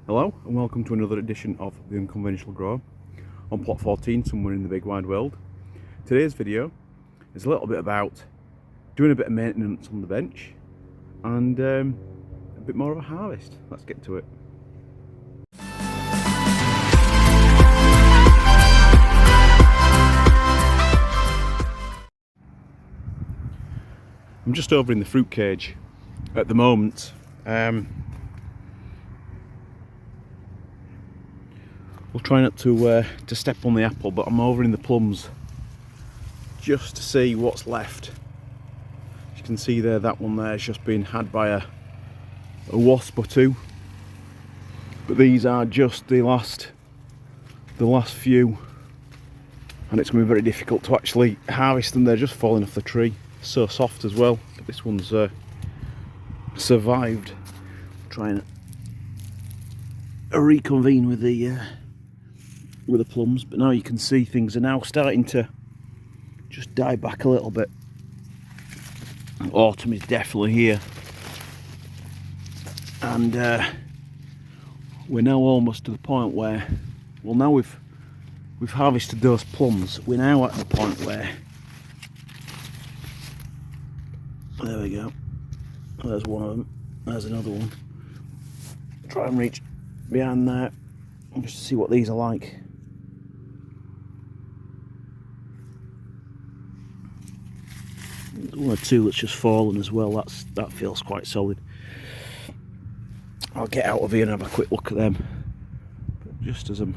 Hello and welcome to another edition of The Unconventional Grower on plot 14 somewhere in the big wide world. Today's video is a little bit about doing a bit of maintenance on the bench and a bit more of a harvest. Let's get to it. I'm just over in the fruit cage at the moment. We'll try not to step on the apple, but I'm over in the plums just to see what's left. As you can see there, that one there has just been had by a wasp or two. But these are just the last few, and it's going to be very difficult to actually harvest them. They're just falling off the tree. So soft as well. But this one's survived. Trying to reconvene with the plums, but now you can see things are now starting to just die back a little bit. Autumn is definitely here, and we're now almost to the point where, well, now we've harvested those plums. We're now at the point where, there we go. There's one of them. There's another one. Try and reach behind there just to see what these are like. There's one or two that's just fallen as well. That feels quite solid. I'll get out of here and have a quick look at them. But just as I'm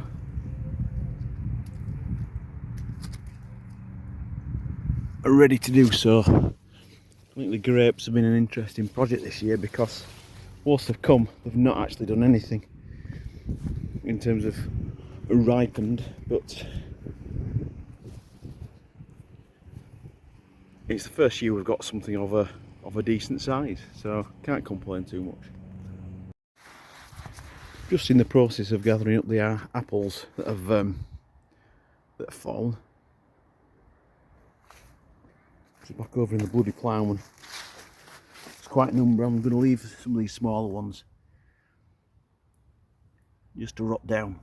ready to do so, I think the grapes have been an interesting project this year because whilst they've come, they've not actually done anything in terms of ripened, but it's the first year we've got something of a decent size, so can't complain too much. Just in the process of gathering up the apples that have fallen. So back over in the bloody ploughman. It's quite a number. I'm going to leave some of these smaller ones just to rot down.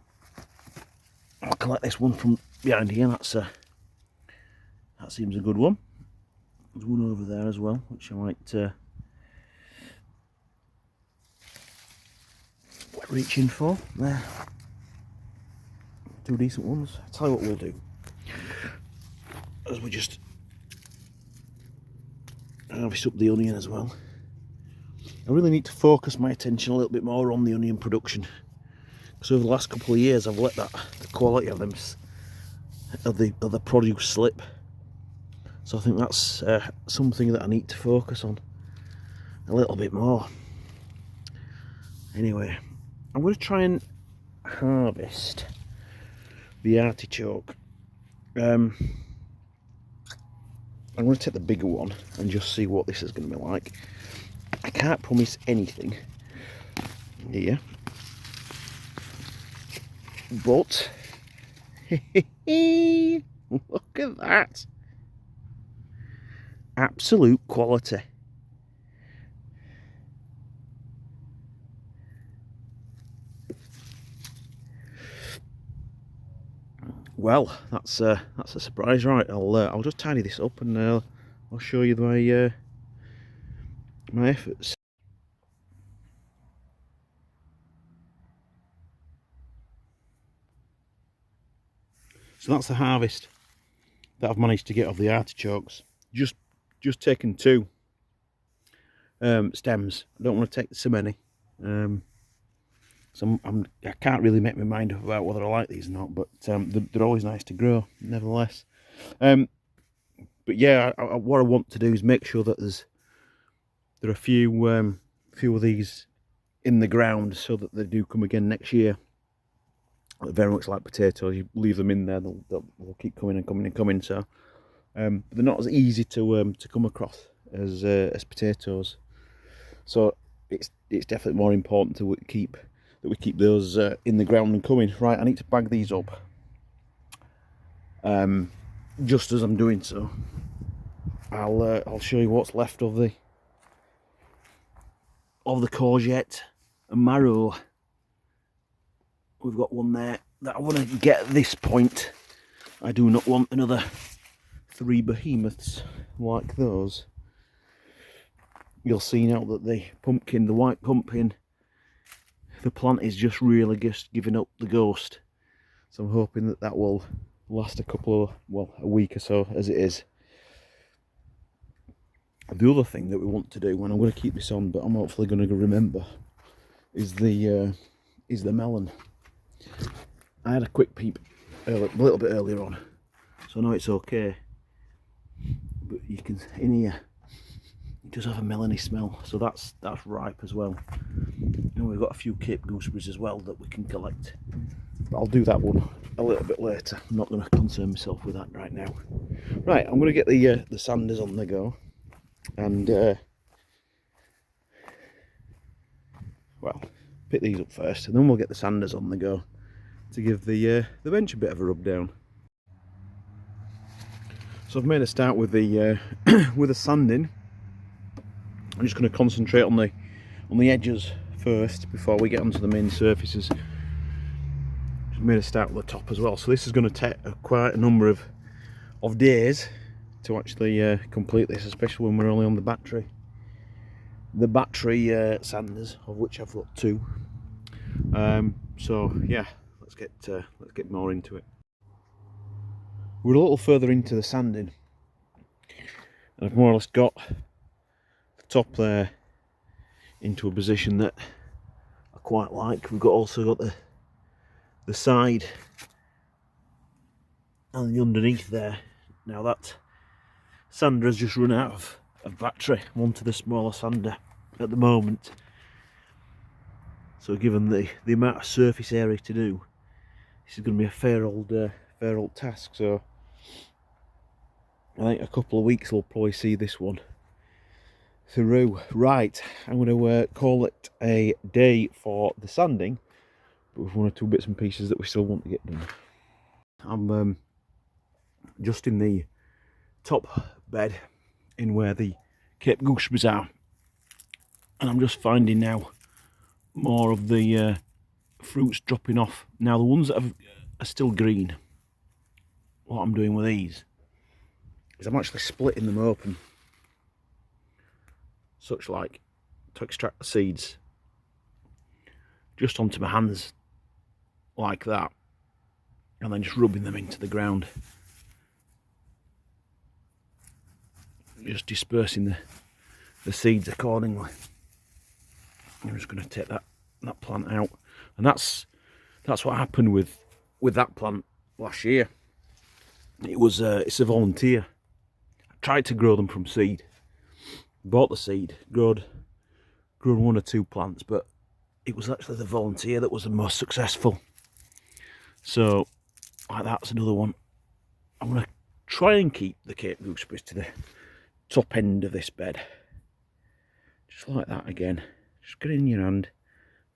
I'll collect this one from behind here. That seems a good one. There's one over there as well, which I might reach in for. There, two decent ones. I'll tell you what we'll do, as we just harvest up the onion as well. I really need to focus my attention a little bit more on the onion production, because over the last couple of years I've let the quality of them of the produce slip. So I think that's something that I need to focus on a little bit more. Anyway, I'm going to try and harvest the artichoke. I'm going to take the bigger one and just see what this is going to be like. I can't promise anything here, but look at that. Absolute quality. Well, that's a surprise, right? I'll just tidy this up and I'll show you my efforts. So that's the harvest that I've managed to get of the artichokes. Just taken two stems. I don't want to take so many. So I can't really make my mind up about whether I like these or not, but they're always nice to grow, nevertheless. But yeah, what I want to do is make sure that there are a few of these in the ground, so that they do come again next year. Very much like potatoes, you leave them in there, they'll keep coming and coming and coming. So they're not as easy to come across as potatoes. So it's definitely more important to keep those in the ground and coming. Right, I need to bag these up. Just as I'm doing so, I'll show you what's left of the courgette and marrow we've got one there that I want to get at this point. I do not want another 3 behemoths like those. You'll see now that the pumpkin, the white pumpkin, the plant is just really just giving up the ghost. So I'm hoping that that will last a week or so as it is. The other thing that we want to do, and I'm going to keep this on, but I'm hopefully going to remember, is the melon. I had a quick peep a little bit earlier on, so I know it's okay. But you can, in here, it does have a melony smell, so that's ripe as well. And we've got a few Cape gooseberries as well that we can collect. But I'll do that one a little bit later. I'm not going to concern myself with that right now. Right, I'm going to get the sanders on the go, and well, pick these up first, and then we'll get the sanders on the go to give the bench a bit of a rub down. So I've made a start with the with the sanding. I'm just going to concentrate on the edges first before we get onto the main surfaces. Just made a start with the top as well. So this is going to take quite a number of days to actually complete this, especially when we're only on the battery sanders, of which I've got 2. So yeah, let's get more into it. We're a little further into the sanding, and I've more or less got the top there into a position that I quite like. We've also got the side and the underneath there. Now that sander has just run out of battery. I'm onto the smaller sander at the moment. So given the amount of surface area to do, this is going to be a fair old task. So I think a couple of weeks we'll probably see this one through. Right, I'm going to call it a day for the sanding, but with 1 or 2 bits and pieces that we still want to get done. I'm just in the top bed in where the Cape gooseberries are, and I'm just finding now more of the fruits dropping off. Now the ones that are still green, what I'm doing with these is I'm actually splitting them open, such like to extract the seeds, just onto my hands like that, and then just rubbing them into the ground, just dispersing the seeds accordingly. I'm just going to take that plant out, and that's what happened with that plant last year. It was it's a volunteer. I tried to grow them from seed, bought the seed, grown 1 or 2 plants, but it was actually the volunteer that was the most successful. So like that's another one. I'm going to try and keep the Cape gooseberries to the top end of this bed, just like that again. Just get it in your hand,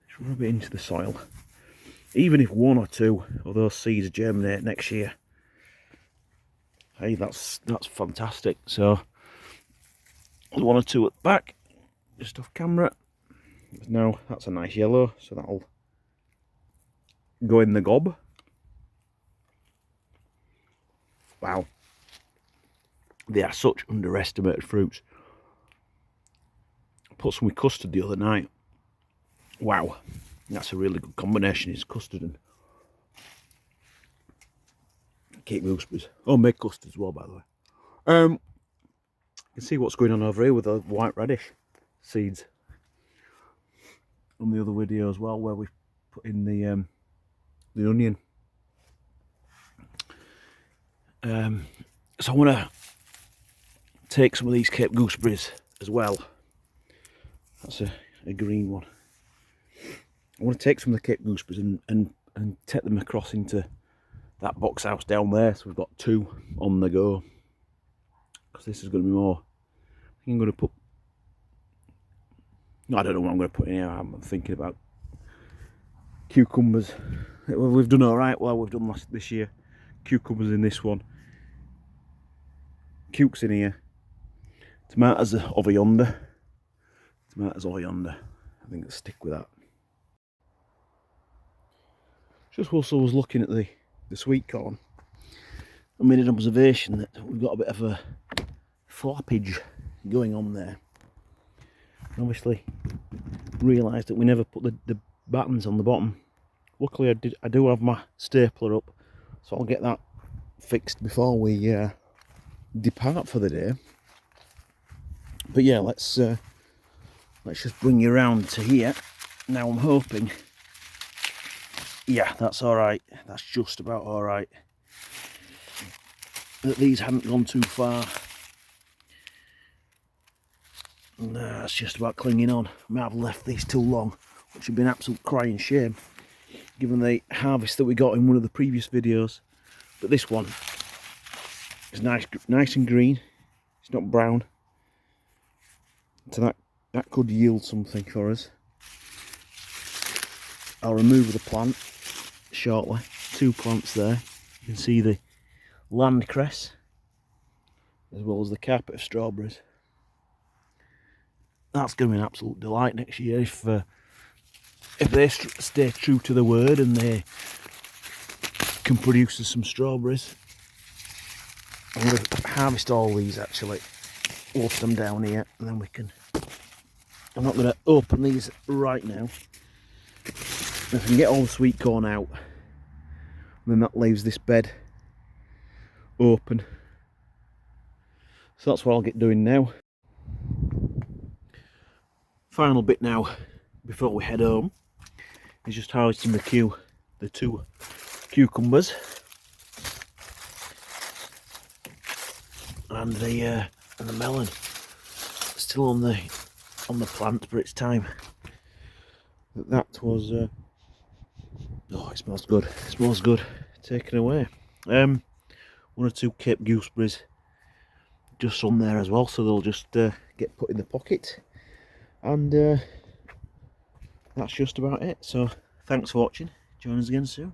just rub it into the soil. Even if 1 or 2 of those seeds germinate next year, hey, that's fantastic. So 1 or 2 at the back, just off camera. Now that's a nice yellow, so that'll go in the gob. Wow, they are such underestimated fruits. I put some with custard the other night. Wow, that's a really good combination, is custard and Cape gooseberries. Oh, make custard as well, by the way. You can see what's going on over here with the white radish seeds on the other video as well, where we put in the onion. So I want to take some of these Cape gooseberries as well. That's a green one. I want to take some of the Cape gooseberries and take them across into that box house down there. So we've got 2 on the go, because this is going to be more. I think I'm going to put, I don't know what I'm going to put in here. I'm thinking about cucumbers. We've done all right. Well, we've done this year. Cucumbers in this one. Cukes in here. Tomatoes over yonder. Tomatoes over yonder. I think let's stick with that. Just whilst I was looking at the sweet corn, I made an observation that we've got a bit of a flappage going on there. And obviously realised that we never put the battens on the bottom. Luckily I do have my stapler up, so I'll get that fixed before we depart for the day. But yeah, let's just bring you around to here. Now I'm hoping, yeah, that's alright, that's just about alright, that these hadn't gone too far. Nah, it's just about clinging on. I might have left these too long, which would be an absolute crying shame given the harvest that we got in one of the previous videos. But this one is nice and green. It's not brown, so that could yield something for us. I'll remove the plant shortly. 2 plants there. You can see the land cress as well as the carpet of strawberries. That's going to be an absolute delight next year if they stay true to the word and they can produce us some strawberries. I'm going to harvest all these actually, wash them down here, and then we can. I'm not going to open these right now. If I can get all the sweet corn out, then that leaves this bed open. So that's what I'll get doing now. Final bit now before we head home is just harvesting the 2 cucumbers and the melon. Still on the plant, but it's time that was oh, it smells good. It smells good. Taken away. 1 or 2 Cape gooseberries just on there as well, so they'll just get put in the pocket. And that's just about it. So thanks for watching. Join us again soon.